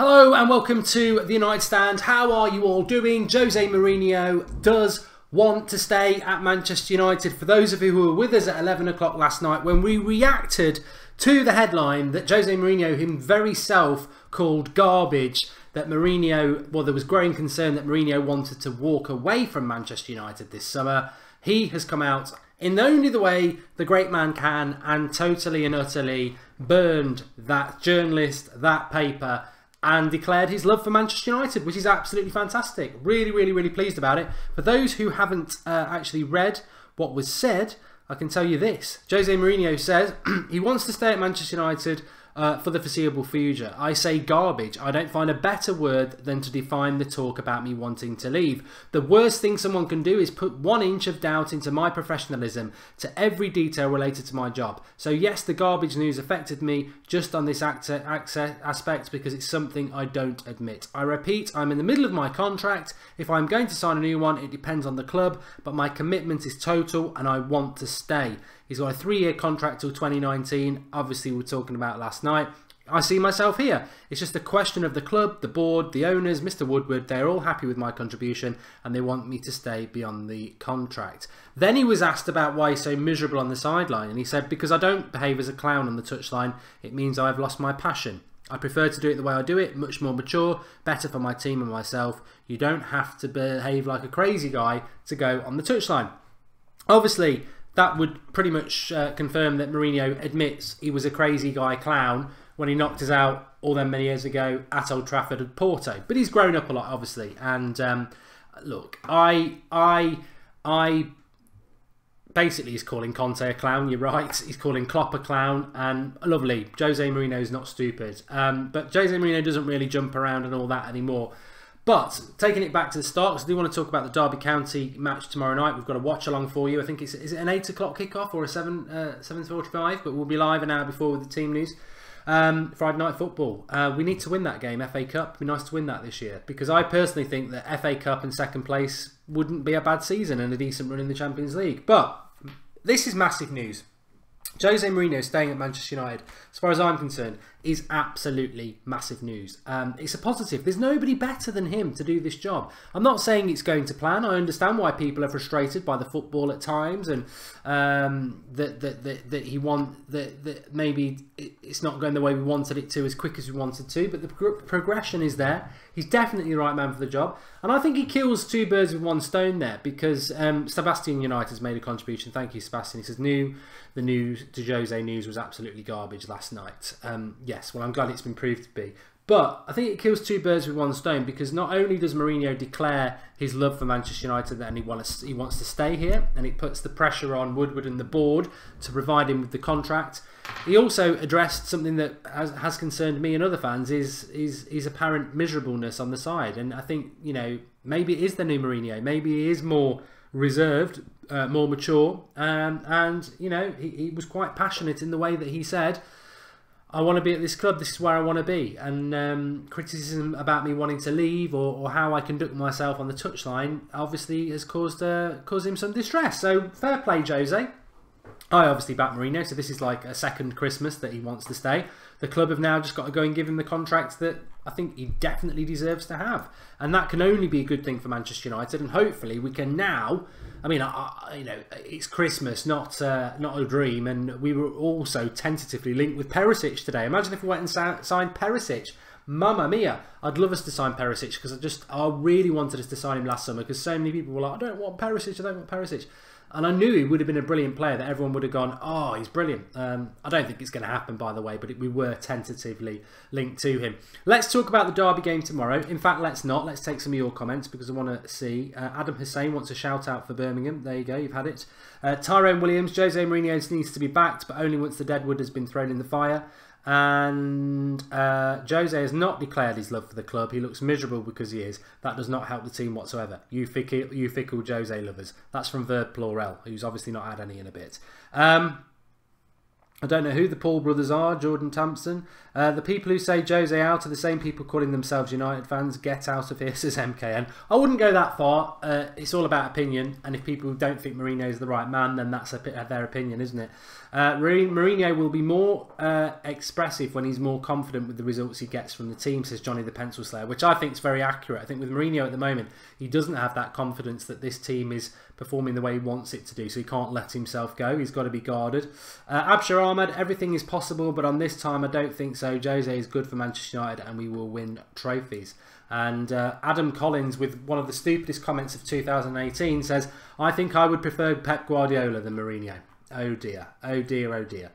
Hello and welcome to the United Stand. How are you all doing? Jose Mourinho does want to stay at Manchester United. For those of you who were with us at 11 o'clock last night when we reacted to the headline that Jose Mourinho himself called garbage, that Mourinho, well, there was growing concern that Mourinho wanted to walk away from Manchester United this summer. He has come out in only the way the great man can and totally and utterly burned that journalist, that paper, and declared his love for Manchester United, which is absolutely fantastic. Really pleased about it. For those who haven't actually read what was said, I can tell you this. Jose Mourinho says he wants to stay at Manchester United for the foreseeable future. I say garbage. I don't find a better word than to define the talk about me wanting to leave. The worst thing someone can do is put 1 inch of doubt into my professionalism to every detail related to my job. So yes, the garbage news affected me just on this aspect because it's something I don't admit. I repeat, I'm in the middle of my contract. If I'm going to sign a new one, it depends on the club, but my commitment is total and I want to stay. He's got a 3-year contract till 2019. Obviously, we were talking about last night. I see myself here. It's just a question of the club, the board, the owners, Mr. Woodward. They're all happy with my contribution and they want me to stay beyond the contract. Then he was asked about why he's so miserable on the sideline. And he said, because I don't behave as a clown on the touchline, it means I've lost my passion. I prefer to do it the way I do it, much more mature, better for my team and myself. You don't have to behave like a crazy guy to go on the touchline. Obviously, that would pretty much confirm that Mourinho admits he was a crazy guy clown when he knocked us out all them many years ago at Old Trafford and Porto. But he's grown up a lot, obviously. And look, I basically he's calling Conte a clown. You're right. He's calling Klopp a clown. And lovely, Jose Mourinho's not stupid. But Jose Mourinho doesn't really jump around and all that anymore. But taking it back to the start, because I do want to talk about the Derby County match tomorrow night. We've got a watch along for you. I think is it an 8 o'clock kickoff or a 7:45? But we'll be live an hour before with the team news. Friday night football. We need to win that game, FA Cup. It'd be nice to win that this year, because I personally think that FA Cup and second place wouldn't be a bad season and a decent run in the Champions League. But this is massive news. Jose Mourinho staying at Manchester United, as far as I'm concerned, is absolutely massive news. It's a positive. There's nobody better than him to do this job. I'm not saying it's going to plan. I understand why people are frustrated by the football at times, and that maybe it's not going the way we wanted it to as quick as we wanted to. But the progression is there. He's definitely the right man for the job, and I think he kills 2 birds with 1 stone there, because Sebastian United has made a contribution. Thank you, Sebastian. He says the news to Jose news was absolutely garbage last night. Yes, well, I'm glad it's been proved to be. But I think it kills 2 birds with 1 stone, because not only does Mourinho declare his love for Manchester United and he wants to stay here, and it puts the pressure on Woodward and the board to provide him with the contract. He also addressed something that has concerned me and other fans, is apparent miserableness on the side. And I think, you know, maybe it is the new Mourinho. Maybe he is more reserved, more mature, and you know, he was quite passionate in the way that he said, I want to be at this club, this is where I want to be. And criticism about me wanting to leave or how I conduct myself on the touchline obviously has caused him some distress. So fair play, Jose. I obviously back Mourinho, so this is like a second Christmas that he wants to stay. The club have now just got to go and give him the contract that I think he definitely deserves to have. And that can only be a good thing for Manchester United. And hopefully we can now, I mean, you know, it's Christmas, not a dream. And we were also tentatively linked with Perisic today. Imagine if we went and signed Perisic. Mamma mia, I'd love us to sign Perisic, because I really wanted us to sign him last summer, because so many people were like, I don't want Perisic, I don't want Perisic. And I knew he would have been a brilliant player, that everyone would have gone, oh, he's brilliant. I don't think it's going to happen, by the way, but we were tentatively linked to him. Let's talk about the Derby game tomorrow. In fact, let's not. Let's take some of your comments, because I want to see. Adam Hussein wants a shout out for Birmingham. There you go, you've had it. Tyrone Williams, Jose Mourinho needs to be backed, but only once the deadwood has been thrown in the fire. And Jose has not declared his love for the club. He looks miserable because he is. That does not help the team whatsoever. You fickle Jose lovers. That's from Verb Plurel, who's obviously not had any in a bit. I don't know who the Paul brothers are, Jordan Thompson. The people who say Jose out are the same people calling themselves United fans. Get out of here, says MKN. I wouldn't go that far. It's all about opinion. And if people don't think Mourinho is the right man, then that's their opinion, isn't it? Mourinho will be more expressive when he's more confident with the results he gets from the team, says Johnny the Pencil Slayer, which I think is very accurate. I think with Mourinho at the moment, he doesn't have that confidence that this team is performing the way he wants it to do, so he can't let himself go. He's got to be guarded. Abshir Ahmed, everything is possible, but on this time I don't think so. Jose is good for Manchester United and we will win trophies. And Adam Collins, with one of the stupidest comments of 2018, says, I think I would prefer Pep Guardiola than Mourinho. Oh dear, oh dear, oh dear.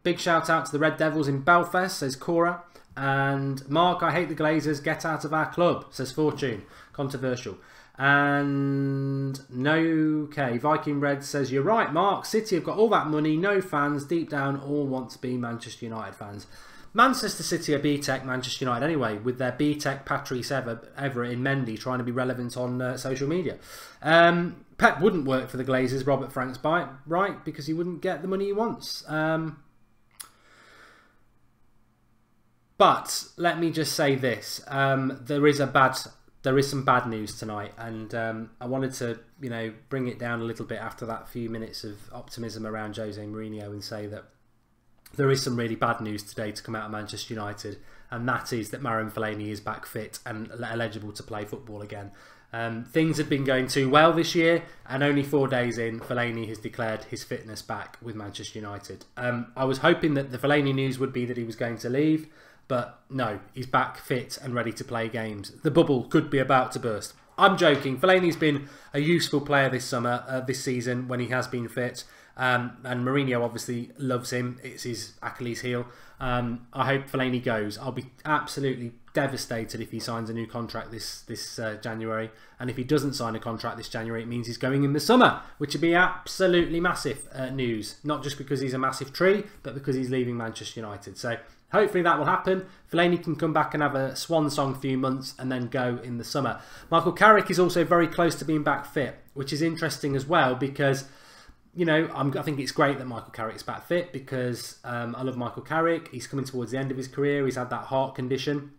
Big shout out to the Red Devils in Belfast, says Cora. And Mark, I hate the Glazers, get out of our club, says Fortune. Controversial. And okay, Viking Red says, you're right, Mark. City have got all that money, no fans, deep down all want to be Manchester United fans. Manchester City are B-Tech Manchester United anyway, with their B-Tech Patrice Evra in Mendy trying to be relevant on social media. Pep wouldn't work for the Glazers, Robert Frank's right, because he wouldn't get the money he wants. But let me just say this: there is some bad news tonight, and I wanted to, bring it down a little bit after that few minutes of optimism around Jose Mourinho and say that there is some really bad news today to come out of Manchester United, and that is that Marouane Fellaini is back fit and eligible to play football again. Things had been going too well this year, and only 4 days in, Fellaini has declared his fitness back with Manchester United. I was hoping that the Fellaini news would be that he was going to leave, but no, he's back fit and ready to play games. The bubble could be about to burst. I'm joking. Fellaini's been a useful player this summer, this season, when he has been fit. And Mourinho obviously loves him. It's his Achilles heel. I hope Fellaini goes. I'll be absolutely devastated if he signs a new contract this January. And if he doesn't sign a contract this January, it means he's going in the summer, which would be absolutely massive news. Not just because he's a massive tree, but because he's leaving Manchester United. So hopefully that will happen. Fellaini can come back and have a swan song few months and then go in the summer. Michael Carrick is also very close to being back fit, which is interesting as well because, I think it's great that Michael Carrick's back fit because I love Michael Carrick. He's coming towards the end of his career. He's had that heart condition.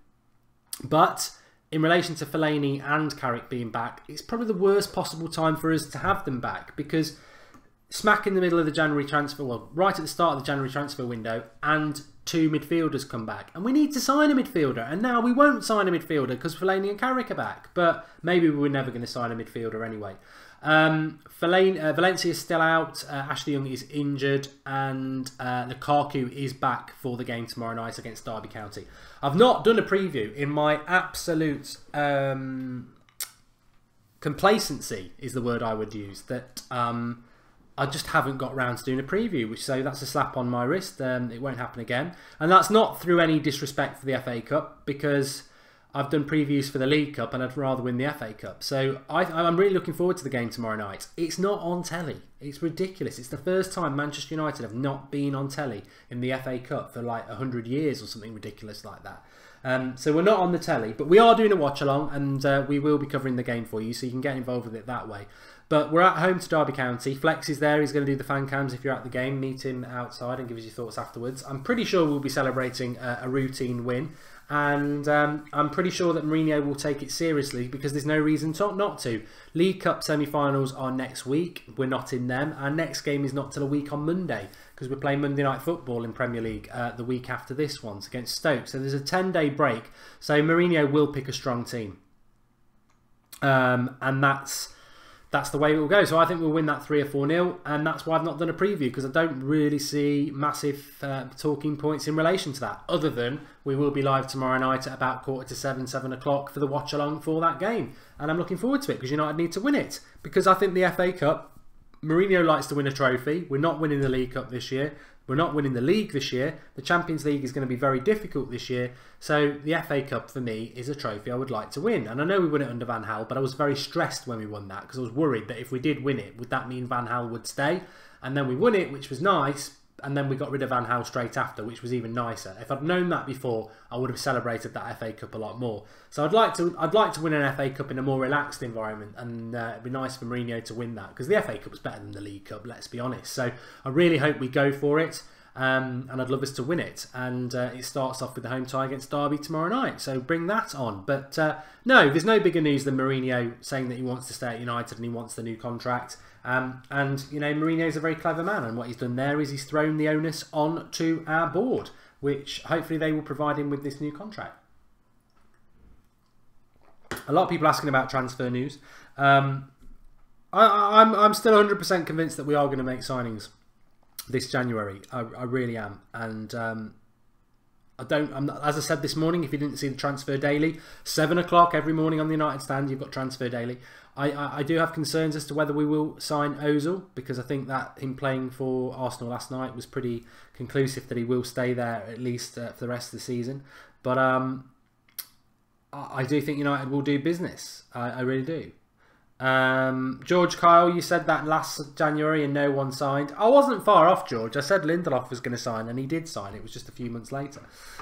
But in relation to Fellaini and Carrick being back, it's probably the worst possible time for us to have them back because smack in the middle of the January transfer, well, right at the start of the January transfer window, and 2 midfielders come back. And we need to sign a midfielder. And now we won't sign a midfielder because Fellaini and Carrick are back. But maybe we're never going to sign a midfielder anyway. Valencia is still out. Ashley Young is injured. And Lukaku is back for the game tomorrow night against Derby County. I've not done a preview. In my absolute complacency is the word I would use. That I just haven't got round to doing a preview, so that's a slap on my wrist. It won't happen again. And that's not through any disrespect for the FA Cup, because I've done previews for the League Cup and I'd rather win the FA Cup. So I'm really looking forward to the game tomorrow night. It's not on telly. It's ridiculous. It's the first time Manchester United have not been on telly in the FA Cup for like 100 years or something ridiculous like that. So we're not on the telly, but we are doing a watch along, and we will be covering the game for you, so you can get involved with it that way. But we're at home to Derby County. Flex is there. He's going to do the fan cams if you're at the game. Meet him outside and give us your thoughts afterwards. I'm pretty sure we'll be celebrating a routine win. And I'm pretty sure that Mourinho will take it seriously because there's no reason not to. League Cup semi-finals are next week. We're not in them. Our next game is not till a week on Monday because we're playing Monday Night Football in Premier League the week after this one against Stoke. So there's a 10-day break. So Mourinho will pick a strong team. And that's the way it will go. So I think we'll win that 3 or 4-0, and that's why I've not done a preview, because I don't really see massive talking points in relation to that, other than we will be live tomorrow night at about 6:45, 7 o'clock for the watch along for that game. And I'm looking forward to it because United need to win it, because I think the FA Cup, Mourinho likes to win a trophy. We're not winning the League Cup this year. We're not winning the league this year. The Champions League is going to be very difficult this year. So the FA Cup for me is a trophy I would like to win. And I know we won it under Van Gaal, but I was very stressed when we won that because I was worried that if we did win it, would that mean Van Gaal would stay? And then we won it, which was nice. and then we got rid of Van Gaal straight after, which was even nicer. If I'd known that before, I would have celebrated that FA Cup a lot more. So I'd like to win an FA Cup in a more relaxed environment, and it'd be nice for Mourinho to win that, because the FA Cup was better than the League Cup, let's be honest. So I really hope we go for it, and I'd love us to win it. And it starts off with the home tie against Derby tomorrow night, so bring that on. But no, there's no bigger news than Mourinho saying that he wants to stay at United and he wants the new contract. And you know, Mourinho's a very clever man, and what he's done there is he's thrown the onus on to our board, which hopefully they will provide him with this new contract. A lot of people asking about transfer news. I'm still 100% convinced that we are going to make signings this January. I really am, and as I said this morning, if you didn't see the Transfer Daily, 7 o'clock every morning on the United Stand, you've got Transfer Daily. I do have concerns as to whether we will sign Ozil, because I think that him playing for Arsenal last night was pretty conclusive that he will stay there at least for the rest of the season. But I do think United will do business. I really do. George Kyle, you said that last January and no one signed. I wasn't far off, George. I said Lindelof was going to sign, and he did sign. It was just a few months later.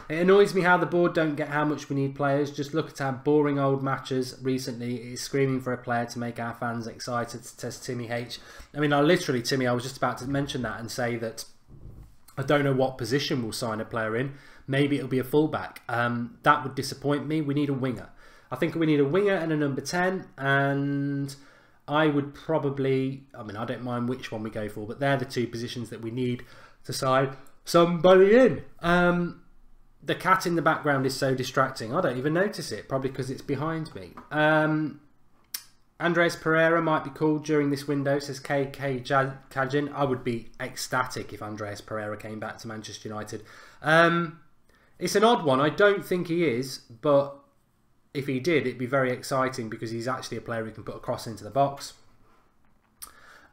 It annoys me how the board don't get how much we need players. Just look at our boring old matches recently. It's screaming for a player to make our fans excited, says Timmy H. I mean, Timmy, I was just about to mention that and say that I don't know what position we'll sign a player in. Maybe it'll be a fullback. That would disappoint me. We need a winger. I think we need a winger and a number 10, and I would probably, I mean, I don't mind which one we go for, but they're the two positions that we need to sign somebody in. The cat in the background is so distracting. I don't even notice it, probably because it's behind me. Andreas Pereira might be called during this window, says KK Kajin. I would be ecstatic if Andreas Pereira came back to Manchester United. It's an odd one. I don't think he is, but if he did, it'd be very exciting because he's actually a player who can put a cross into the box.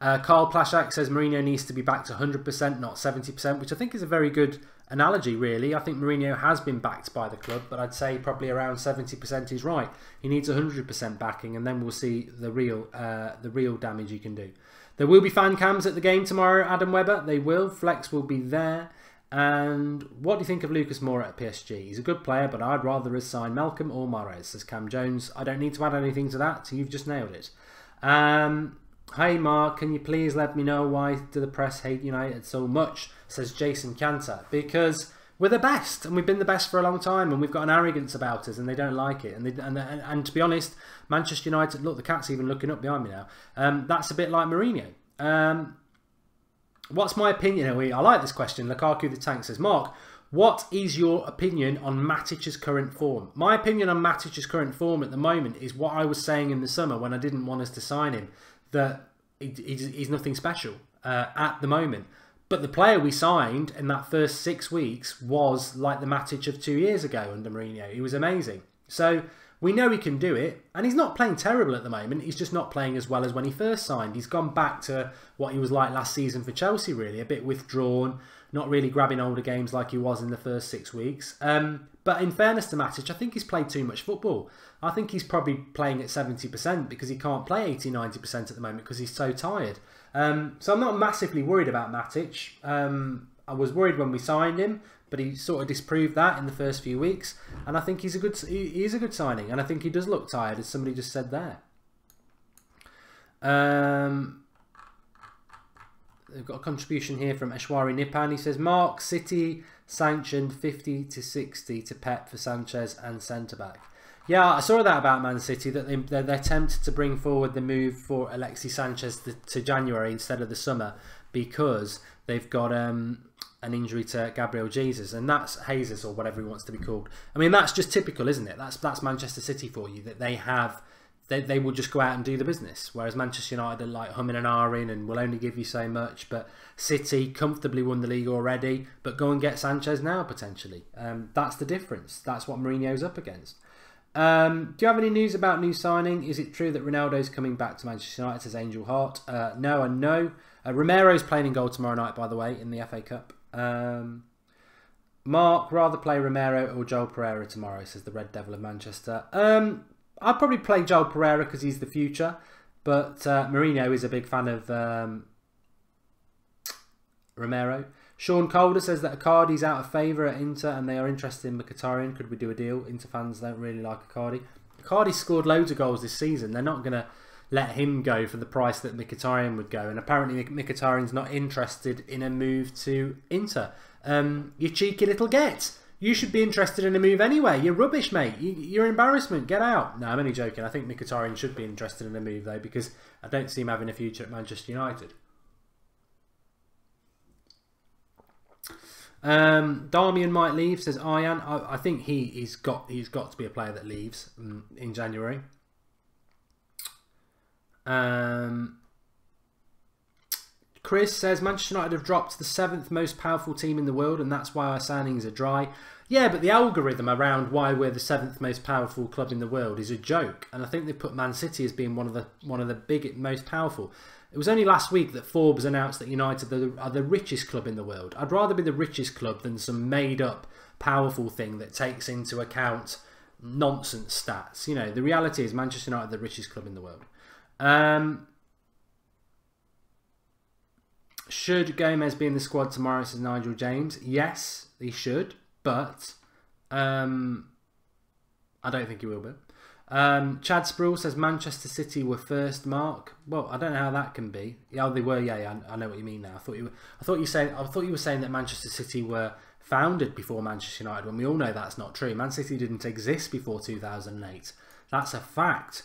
Carl Plashak says Mourinho needs to be back to 100%, not 70%, which I think is a very good analogy, really. I think Mourinho has been backed by the club, but I'd say probably around 70% is right. He needs 100% backing, and then we'll see the real damage he can do. There will be fan cams at the game tomorrow, Adam Webber. They will. Flex will be there. And what do you think of Lucas Moura at PSG? He's a good player, but I'd rather sign Malcolm or Mahrez, says Cam Jones. I don't need to add anything to that, so you've just nailed it. Hey Mark, can you please let me know why do the press hate United so much, says Jason Cantor. Because we're the best, and we've been the best for a long time, and we've got an arrogance about us, and they don't like it. And to be honest, Manchester United, look, the cat's even looking up behind me now. That's a bit like Mourinho. What's my opinion? I like this question. Lukaku the Tank says, Mark, what is your opinion on Matic's current form? My opinion on Matic's current form at the moment is what I was saying in the summer when I didn't want us to sign him, that he's nothing special at the moment. But the player we signed in that first 6 weeks was like the Matic of 2 years ago under Mourinho. He was amazing. So we know he can do it, and he's not playing terrible at the moment. He's just not playing as well as when he first signed. He's gone back to what he was like last season for Chelsea, really. A bit withdrawn, not really grabbing older games like he was in the first 6 weeks. But in fairness to Matic, I think he's played too much football. I think he's probably playing at 70% because he can't play 80-90% at the moment because he's so tired. So I'm not massively worried about Matic. I was worried when we signed him, but he sort of disproved that in the first few weeks, and I think he is a good signing, and I think he does look tired, as somebody just said there. They've got a contribution here from Eshwari Nipan. He says, Mark, City sanctioned 50 to 60 to Pep for Sanchez and centre-back. Yeah, I saw that about Man City, that they're tempted to bring forward the move for Alexis Sanchez to January instead of the summer because they've got an injury to Gabriel Jesus, and that's Jesus or whatever he wants to be called. I mean, that's just typical, isn't it? That's Manchester City for you, that they will just go out and do the business, whereas Manchester United are like humming and ahhing and will only give you so much. But City comfortably won the league already, but go and get Sanchez now potentially. That's the difference. That's what Mourinho's up against. Do you have any news about new signing? Is it true that Ronaldo's coming back to Manchester United, says Angel Hart? No and no. Romero's playing in goal tomorrow night, by the way, in the FA Cup. Mark, rather play Romero or Joel Pereira tomorrow, says the Red Devil of Manchester. I'd probably play Joel Pereira because he's the future, but Mourinho is a big fan of Romero. Sean Calder says that Icardi's out of favour at Inter and they are interested in Mkhitaryan. Could we do a deal? Inter fans don't really like Icardi. Icardi scored loads of goals this season. They're not going to let him go for the price that Mkhitaryan would go. And apparently Mkhitaryan's not interested in a move to Inter. You cheeky little get. You should be interested in a move anyway. You're rubbish, mate. You're an embarrassment. Get out. No, I'm only joking. I think Mkhitaryan should be interested in a move, though, because I don't see him having a future at Manchester United. Darmian might leave, says Aryan. I think he's got to be a player that leaves in January. Chris says Manchester United have dropped to the 7th most powerful team in the world, and that's why our signings are dry. Yeah, but the algorithm around why we're the 7th most powerful club in the world is a joke, and I think they've put Man City as being one of the biggest, most powerful. It was only last week that Forbes announced that United are the richest club in the world. I'd rather be the richest club than some made-up powerful thing that takes into account nonsense stats. You know, the reality is Manchester United are the richest club in the world. Should Gomez be in the squad tomorrow, says Nigel James? Yes, he should, but I don't think he will be. Chad Sproul says Manchester City were first, Mark. Well, I don't know how that can be. Yeah, they were. Yeah, I know what you mean now. I thought you were saying that Manchester City were founded before Manchester United, when we all know that's not true. Man City didn't exist before 2008. That's a fact.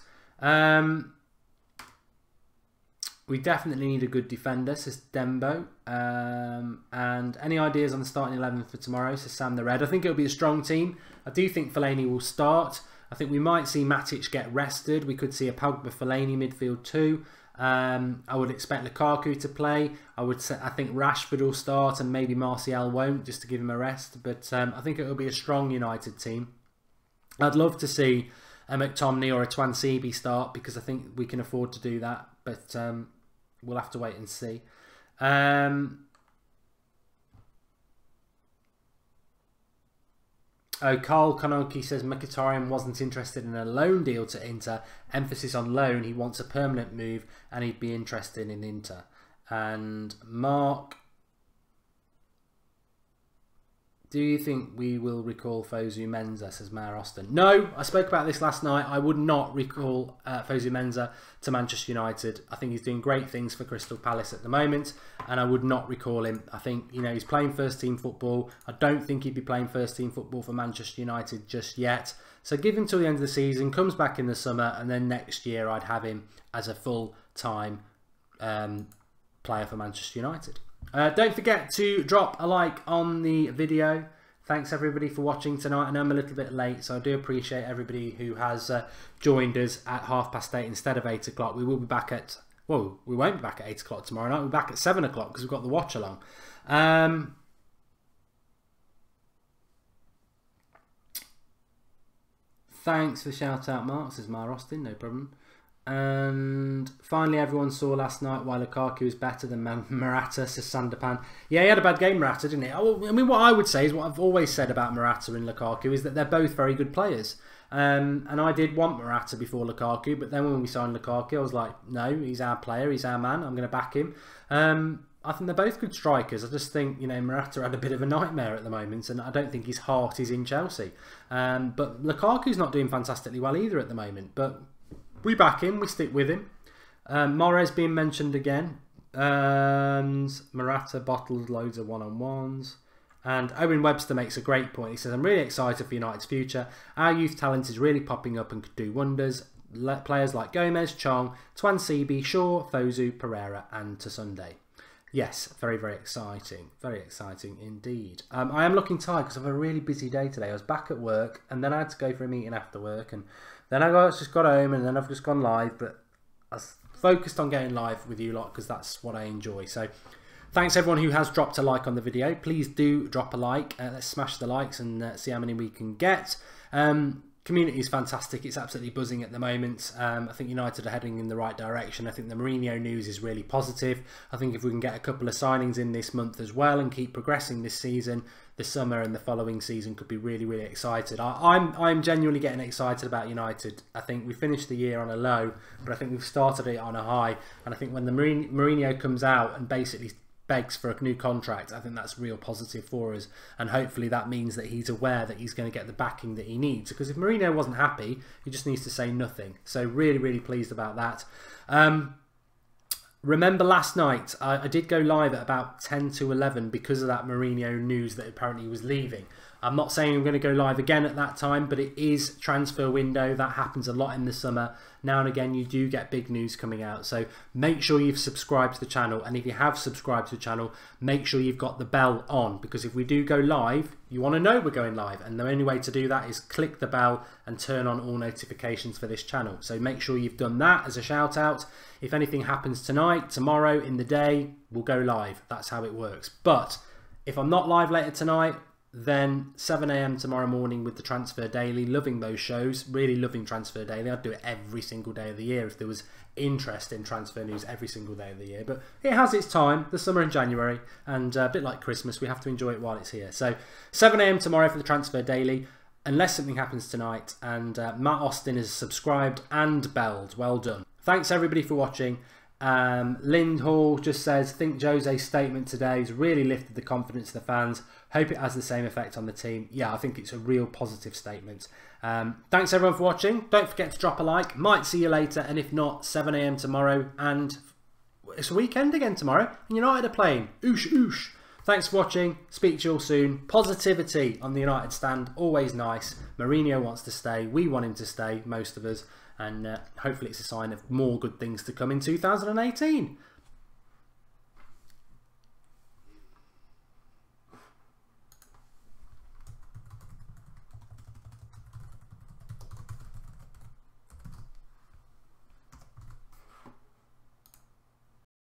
We definitely need a good defender, says Dembo. And any ideas on the starting 11 for tomorrow, says Sam the Red. I think it'll be a strong team. I do think Fellaini will start. I think we might see Matic get rested. We could see a Pogba-Fellaini midfield too. I would expect Lukaku to play. I think Rashford will start and maybe Martial won't, just to give him a rest. But I think it will be a strong United team. I'd love to see a McTominay or a Twansibi start, because I think we can afford to do that. But we'll have to wait and see. Carl Konoki says Mkhitaryan wasn't interested in a loan deal to Inter. Emphasis on loan. He wants a permanent move and he'd be interested in Inter. And Mark, do you think we will recall Fosu Mensah, says Mayor Austin? No, I spoke about this last night. I would not recall Fosu Mensah to Manchester United. I think he's doing great things for Crystal Palace at the moment, and I would not recall him. I think, you know, he's playing first team football. I don't think he'd be playing first team football for Manchester United just yet. So give him till the end of the season, comes back in the summer, and then next year I'd have him as a full-time player for Manchester United. Don't forget to drop a like on the video. Thanks everybody for watching tonight. I know I'm a little bit late, so I do appreciate everybody who has joined us at 8:30 instead of 8 o'clock. We will be back at, well, we won't be back at 8 o'clock tomorrow night. We'll be back at 7 o'clock because we've got the watch along. Thanks for the shout out, Mark, says Mar Austin, no problem. And finally, everyone saw last night why Lukaku is better than Morata, says Sanderpan. Yeah, he had a bad game, Morata, didn't he? I mean, what I would say is what I've always said about Morata and Lukaku is that they're both very good players. And I did want Morata before Lukaku, but then when we signed Lukaku, I was like, no, he's our player, he's our man, I'm going to back him. I think they're both good strikers. I just think, you know, Morata had a bit of a nightmare at the moment, and I don't think his heart is in Chelsea. But Lukaku's not doing fantastically well either at the moment, but we back him, we stick with him. Mahrez being mentioned again. And Morata bottled loads of one-on-ones. And Owen Webster makes a great point. He says, I'm really excited for United's future. Our youth talent is really popping up and could do wonders. Players like Gomez, Chong, Twansibi, Shaw, Fosu, Pereira and Tosunde. Yes, very, very exciting. Very exciting indeed. I am looking tired because I have a really busy day today. I was back at work and then I had to go for a meeting after work. And then I just got home and then I've just gone live. But I was focused on getting live with you lot because that's what I enjoy. So thanks everyone who has dropped a like on the video. Please do drop a like. Let's smash the likes and see how many we can get. Community is fantastic. It's absolutely buzzing at the moment. I think United are heading in the right direction. I think the Mourinho news is really positive. I think if we can get a couple of signings in this month as well and keep progressing this season, the summer and the following season could be really, really excited. I'm genuinely getting excited about United. I think we finished the year on a low, but I think we've started it on a high. And I think when the Mourinho comes out and basically begs for a new contract, I think that's real positive for us, and hopefully that means that he's aware that he's going to get the backing that he needs, because if Mourinho wasn't happy, he just needs to say nothing. So really, really pleased about that. Remember last night, I did go live at about 10 to 11 because of that Mourinho news that apparently he was leaving. I'm not saying I'm going to go live again at that time, but it is transfer window. That happens a lot in the summer. Now and again, you do get big news coming out. So make sure you've subscribed to the channel. And if you have subscribed to the channel, make sure you've got the bell on. Because if we do go live, you want to know we're going live. And the only way to do that is click the bell and turn on all notifications for this channel. So make sure you've done that as a shout out. If anything happens tonight, tomorrow, in the day, we'll go live. That's how it works. But if I'm not live later tonight, then 7 AM tomorrow morning with the Transfer Daily. Loving those shows, really loving Transfer Daily. I'd do it every single day of the year if there was interest in transfer news every single day of the year. But it has its time, the summer and January, and a bit like Christmas, we have to enjoy it while it's here. So 7 AM tomorrow for the Transfer Daily, unless something happens tonight. And Matt Austin is subscribed and belled. Well done. Thanks everybody for watching. Lind Hall just says, think Jose's statement today has really lifted the confidence of the fans. Hope it has the same effect on the team. Yeah, I think it's a real positive statement. Thanks everyone for watching. Don't forget to drop a like. Might see you later, and if not, 7 AM tomorrow, and it's a weekend again tomorrow, and United are playing. Oosh, oosh. Thanks for watching. Speak to you all soon. Positivity on the United stand, always nice. Mourinho wants to stay. We want him to stay, most of us. And hopefully it's a sign of more good things to come in 2018.